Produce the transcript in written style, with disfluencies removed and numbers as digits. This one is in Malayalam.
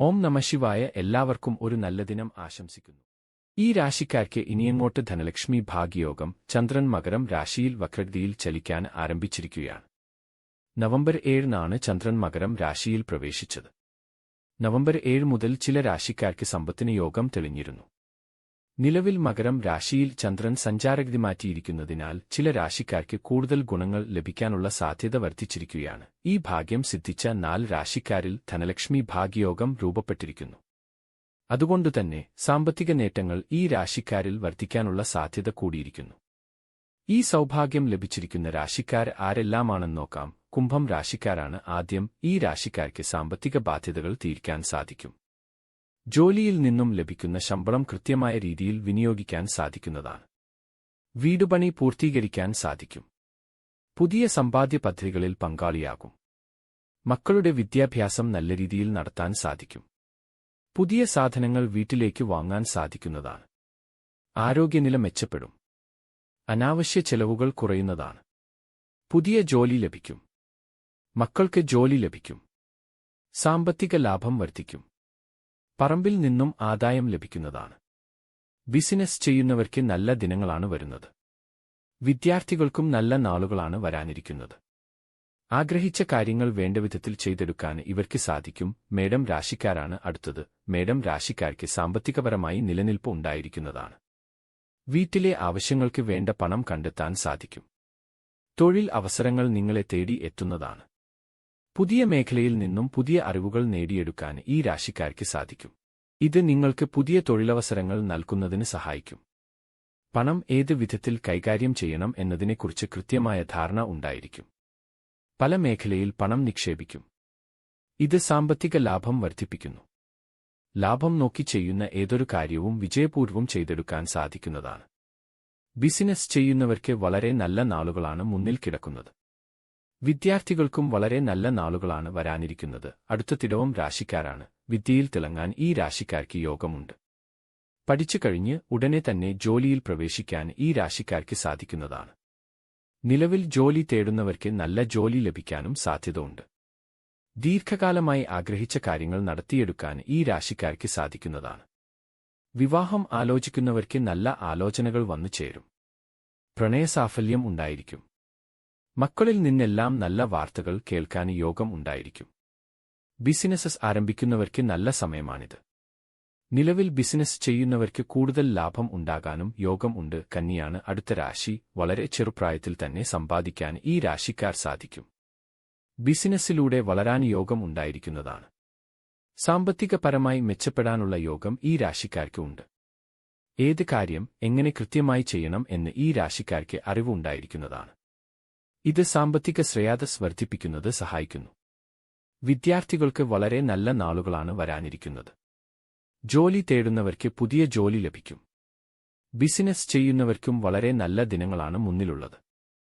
ഓം നമഃശിവായ. എല്ലാവർക്കും ഒരു നല്ല ദിനം ആശംസിക്കുന്നു. ഈ രാശിക്കാർക്ക് ഇനിയങ്ങോട്ട് ധനലക്ഷ്മി ഭാഗ്യയോഗം. ചന്ദ്രൻ മകരം രാശിയിൽ വക്രഗതിയിൽ ചലിക്കാൻ ആരംഭിച്ചിരിക്കുകയാണ്. നവംബർ 7-നാണ് ചന്ദ്രൻ മകരം രാശിയിൽ പ്രവേശിച്ചത്. നവംബർ 7 മുതൽ ചില രാശിക്കാർക്ക് സമ്പത്തിന് യോഗം തെളിഞ്ഞിരുന്നു. നിലവിൽ മകരം രാശിയിൽ ചന്ദ്രൻ സഞ്ചാരഗതി മാറ്റിയിരിക്കുന്നതിനാൽ ചില രാശിക്കാർക്ക് കൂടുതൽ ഗുണങ്ങൾ ലഭിക്കാനുള്ള സാധ്യത വർദ്ധിച്ചിരിക്കുകയാണ്. ഈ ഭാഗ്യം സിദ്ധിച്ച 4 രാശിക്കാരിൽ ധനലക്ഷ്മി ഭാഗ്യയോഗം രൂപപ്പെട്ടിരിക്കുന്നു. അതുകൊണ്ടുതന്നെ സാമ്പത്തിക നേട്ടങ്ങൾ ഈ രാശിക്കാരിൽ വർദ്ധിക്കാനുള്ള സാധ്യത കൂടിയിരിക്കുന്നു. ഈ സൗഭാഗ്യം ലഭിച്ചിരിക്കുന്ന രാശിക്കാർ ആരെല്ലാമാണെന്ന് നോക്കാം. കുംഭം രാശിക്കാരാണ് ആദ്യം. ഈ രാശിക്കാർക്ക് സാമ്പത്തിക ബാധ്യതകൾ തീർക്കാൻ സാധിക്കും. ജോലിയിൽ നിന്നും ലഭിക്കുന്ന ശമ്പളം കൃത്യമായ രീതിയിൽ വിനിയോഗിക്കാൻ സാധിക്കുന്നതാണ്. വീടുപണി പൂർത്തീകരിക്കാൻ സാധിക്കും. പുതിയ സമ്പാദ്യ പദ്ധതികളിൽ പങ്കാളിയാകും. മക്കളുടെ വിദ്യാഭ്യാസം നല്ല രീതിയിൽ നടത്താൻ സാധിക്കും. പുതിയ സാധനങ്ങൾ വീട്ടിലേക്ക് വാങ്ങാൻ സാധിക്കുന്നതാണ്. ആരോഗ്യനില മെച്ചപ്പെടും. അനാവശ്യ ചെലവുകൾ കുറയുന്നതാണ്. പുതിയ ജോലി ലഭിക്കും. മക്കൾക്ക് ജോലി ലഭിക്കും. സാമ്പത്തിക ലാഭം വർദ്ധിക്കും. പറമ്പിൽ നിന്നും ആദായം ലഭിക്കുന്നതാണ്. ബിസിനസ് ചെയ്യുന്നവർക്ക് നല്ല ദിനങ്ങളാണ് വരുന്നത്. വിദ്യാർത്ഥികൾക്കും നല്ല നാളുകളാണ് വരാനിരിക്കുന്നത്. ആഗ്രഹിച്ച കാര്യങ്ങൾ വേണ്ടവിധത്തിൽ ചെയ്തെടുക്കാൻ ഇവർക്ക് സാധിക്കും. മേടം രാശിക്കാരാണ് അടുത്തത്. മേടം രാശിക്കാർക്ക് സാമ്പത്തികപരമായി നിലനിൽപ്പ് ഉണ്ടായിരിക്കുന്നതാണ്. വീട്ടിലെ ആവശ്യങ്ങൾക്ക് വേണ്ട പണം കണ്ടെത്താൻ സാധിക്കും. തൊഴിൽ അവസരങ്ങൾ നിങ്ങളെ തേടി എത്തുന്നതാണ്. പുതിയ മേഖലയിൽ നിന്നും പുതിയ അറിവുകൾ നേടിയെടുക്കാൻ ഈ രാശിക്കാർക്ക് സാധിക്കും. ഇത് നിങ്ങൾക്ക് പുതിയ തൊഴിലവസരങ്ങൾ നൽകുന്നതിന് സഹായിക്കും. പണം ഏത് വിധത്തിൽ കൈകാര്യം ചെയ്യണം എന്നതിനെക്കുറിച്ച് കൃത്യമായ ധാരണ ഉണ്ടായിരിക്കും. പല മേഖലയിൽ പണം നിക്ഷേപിക്കും. ഇത് സാമ്പത്തിക ലാഭം വർദ്ധിപ്പിക്കുന്നു. ലാഭം നോക്കി ചെയ്യുന്ന ഏതൊരു കാര്യവും വിജയപൂർവ്വം ചെയ്തെടുക്കാൻ സാധിക്കുന്നതാണ്. ബിസിനസ് ചെയ്യുന്നവർക്ക് വളരെ നല്ല നാളുകളാണ് മുന്നിൽ കിടക്കുന്നത്. വിദ്യാർത്ഥികൾക്കും വളരെ നല്ല നാളുകളാണ് വരാനിരിക്കുന്നത്. അടുത്ത തിടവം രാശിക്കാരാണ്. വിദ്യയിൽ തിളങ്ങാൻ ഈ രാശിക്കാർക്ക് യോഗമുണ്ട്. പഠിച്ചു കഴിഞ്ഞ് ഉടനെ തന്നെ ജോലിയിൽ പ്രവേശിക്കാൻ ഈ രാശിക്കാർക്ക് സാധിക്കുന്നതാണ്. നിലവിൽ ജോലി തേടുന്നവർക്ക് നല്ല ജോലി ലഭിക്കാനും സാധ്യതയുണ്ട്. ദീർഘകാലമായി ആഗ്രഹിച്ച കാര്യങ്ങൾ നടത്തിയെടുക്കാൻ ഈ രാശിക്കാർക്ക് സാധിക്കുന്നതാണ്. വിവാഹം ആലോചിക്കുന്നവർക്ക് നല്ല ആലോചനകൾ വന്നു ചേരും. പ്രണയസാഫല്യം ഉണ്ടായിരിക്കും. മക്കളിൽ നിന്നെല്ലാം നല്ല വാർത്തകൾ കേൾക്കാൻ യോഗം ഉണ്ടായിരിക്കും. ബിസിനസ്സ് ആരംഭിക്കുന്നവർക്ക് നല്ല സമയമാണിത്. നിലവിൽ ബിസിനസ് ചെയ്യുന്നവർക്ക് കൂടുതൽ ലാഭം ഉണ്ടാകാനും യോഗം ഉണ്ട്. കന്നിയാണ് അടുത്ത രാശി. വളരെ ചെറുപ്രായത്തിൽ തന്നെ സമ്പാദിക്കാൻ ഈ രാശിക്കാർ സാധിക്കും. ബിസിനസ്സിലൂടെ വളരാൻ യോഗം ഉണ്ടായിരിക്കുന്നതാണ്. സാമ്പത്തികപരമായി മെച്ചപ്പെടാനുള്ള യോഗം ഈ രാശിക്കാർക്ക് ഉണ്ട്. ഏത് കാര്യം എങ്ങനെ കൃത്യമായി ചെയ്യണം എന്ന് ഈ രാശിക്കാർക്ക് അറിവ് ഉണ്ടായിരിക്കുന്നതാണ്. ഇത് സാമ്പത്തിക ശ്രേയാതസ് വർദ്ധിപ്പിക്കുന്നത് സഹായിക്കുന്നു. വിദ്യാർത്ഥികൾക്ക് വളരെ നല്ല നാളുകളാണ് വരാനിരിക്കുന്നത്. ജോലി തേടുന്നവർക്ക് പുതിയ ജോലി ലഭിക്കും. ബിസിനസ് ചെയ്യുന്നവർക്കും വളരെ നല്ല ദിനങ്ങളാണ് മുന്നിലുള്ളത്.